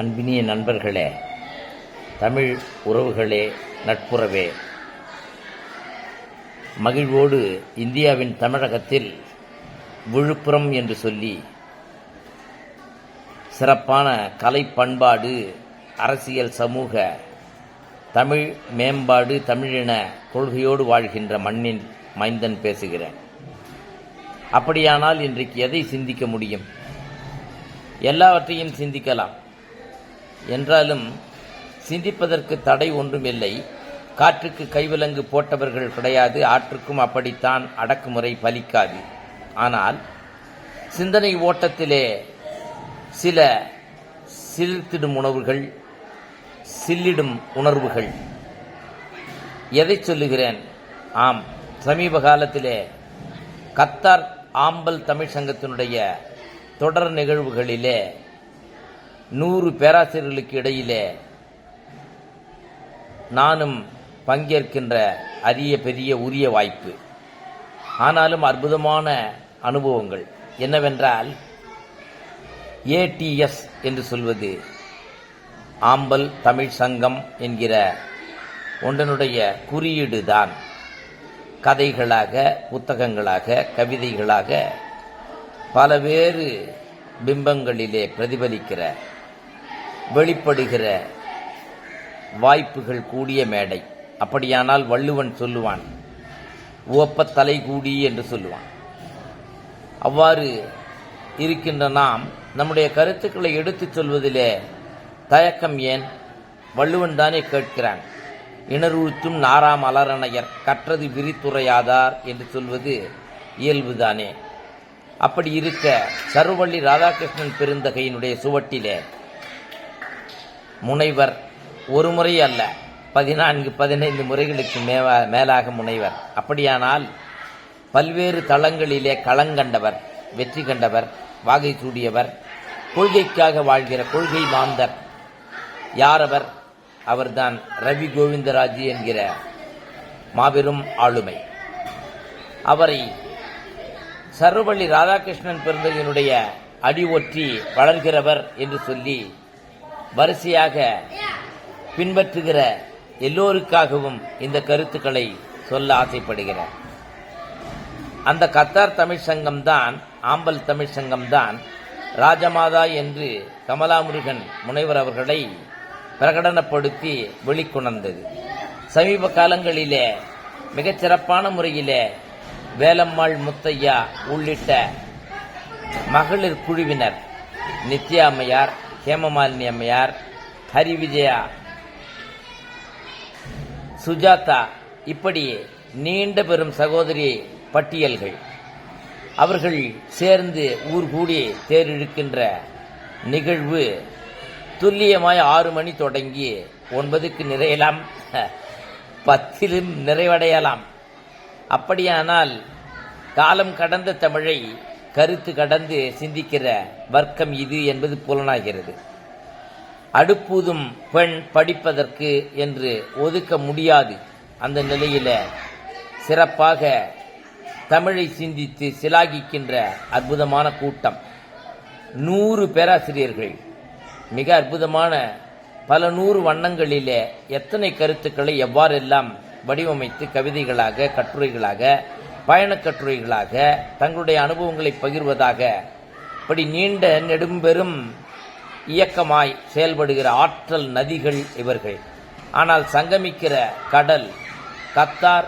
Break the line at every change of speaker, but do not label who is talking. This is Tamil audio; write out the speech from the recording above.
அன்பினிய நண்பர்களே, தமிழ் உறவுகளே, நட்புறவே, மகிழ்வோடு இந்தியாவின் தமிழகத்தில் விழுப்புரம் என்று சொல்லி சிறப்பான கலை, பண்பாடு, அரசியல், சமூக, தமிழ் மேம்பாடு, தமிழின கொள்கையோடு வாழ்கின்ற மண்ணின் மைந்தன் பேசுகிறேன். அப்படியானால் இன்றைக்கு எதை சிந்திக்க முடியும்? எல்லாவற்றையும் சிந்திக்கலாம். என்றாலும் சிந்திப்பதற்கு தடை ஒன்றுமில்லை. காற்றுக்கு கைவிலங்கு போட்டவர்கள் கிடையாது. ஆற்றுக்கும் அப்படித்தான் அடக்குமுறை பலிக்காது. ஆனால் சிந்தனை ஓட்டத்திலே சில சிலிர்த்திடும் உணர்வுகள், சில்லிடும் உணர்வுகள். எதை சொல்லுகிறேன்? ஆம், சமீப காலத்திலே கத்தார் ஆம்பல் தமிழ் சங்கத்தினுடைய தொடர் நிகழ்வுகளிலே 100 பேராசிரியர்களுக்கு இடையிலே நானும் பங்கேற்கின்ற அரிய பெரிய உரிய வாய்ப்பு. ஆனாலும் அற்புதமான அனுபவங்கள். என்னவென்றால், ஏடிஎஸ் என்று சொல்வது ஆம்பல் தமிழ் சங்கம் என்கிற ஒன்றனுடைய குறியீடு தான் கதைகளாக, புத்தகங்களாக, கவிதைகளாக பலவேறு பிம்பங்களிலே பிரதிபலிக்கிற, வெளிப்படுகிற வாய்ப்புகள் கூடிய மேடை. அப்படியானால் வள்ளுவன் சொல்லுவான், உவப்ப தலை கூடி என்று சொல்லுவான். அவ்வாறு இருக்கின்ற நாம் நம்முடைய கருத்துக்களை எடுத்துச் சொல்வதிலே தயக்கம் ஏன்? வள்ளுவன் தானே கேட்கிறான். இணருத்தும் நாராம் அலரணையர் கற்றது விரித்துரையாதார் என்று சொல்வது இயல்புதானே. அப்படி இருக்க சர்வவள்ளி ராதாகிருஷ்ணன் பெருந்தகையினுடைய சுவட்டிலே முனைவர் ஒரு முறை அல்ல, 14-15 முறைகளுக்கு மேலாக முனைவர். அப்படியானால் பல்வேறு தளங்களிலே களங்கண்டவர், வெற்றி கண்டவர், வாகை சூடியவர், கொள்கைக்காக வாழ்கிற கொள்கை மாந்தர். யாரவர்? அவர்தான் ரவி கோவிந்தராஜ் என்கிற மாபெரும் ஆளுமை. அவரை சர்வவள்ளி ராதாகிருஷ்ணன் பெருந்தகையினுடைய அடி ஒற்றி வளர்கிறவர் என்று சொல்லி வரிசையாக பின்பற்றுகிற எல்லோருக்காகவும் இந்த கருத்துக்களை சொல்ல ஆசைப்படுகிறார். அந்த கத்தார் தமிழ் சங்கம்தான், ஆம்பல் தமிழ் சங்கம்தான் ராஜமாதா என்று கமலாமுருகன் முனைவர் அவர்களை பிரகடனப்படுத்தி வெளிக்கொணர்ந்தது. சமீப காலங்களிலே மிகச்சிறப்பான முறையிலே வேலம்மாள், முத்தையா உள்ளிட்ட மகளிர் குழுவினர், நித்யா அம்மையார், ஹேமமாலினி அம்மையார், ஹரிவிஜயா, சுஜாதா, இப்படி நீண்ட பெரும் சகோதரி பட்டியல்கள், அவர்கள் சேர்ந்து ஊர் கூடி தேரிழுக்கின்ற நிகழ்வு துல்லியமாய் 6 மணி தொடங்கி 9க்கு நிறையலாம், 10லும் நிறைவடையலாம். அப்படியானால் காலம் கடந்த தமிழை கருத்து கடந்து சிந்திக்கிற வர்க்கம் இது என்பது புலனாகிறது. அடுப்பூதும் பெண் படிப்பதற்கு என்று ஒதுக்க முடியாது. அந்த நிலையில சிறப்பாக தமிழை சிந்தித்து சிலாகிக்கின்ற அற்புதமான கூட்டம். 100 பேராசிரியர்கள் மிக அற்புதமான பல 100 வண்ணங்களிலே எத்தனை கருத்துக்களை எவ்வாறெல்லாம் வடிவமைத்து கவிதைகளாக, கட்டுரைகளாக, பயணக் கட்டுரைகளாக, தங்களுடைய அனுபவங்களை பகிர்வதாக, இப்படி நீண்ட நெடும்பெரும் இயக்கமாய் செயல்படுகிற ஆற்றல் நதிகள் இவர்கள். ஆனால் சங்கமிக்கிற கடல் கத்தார்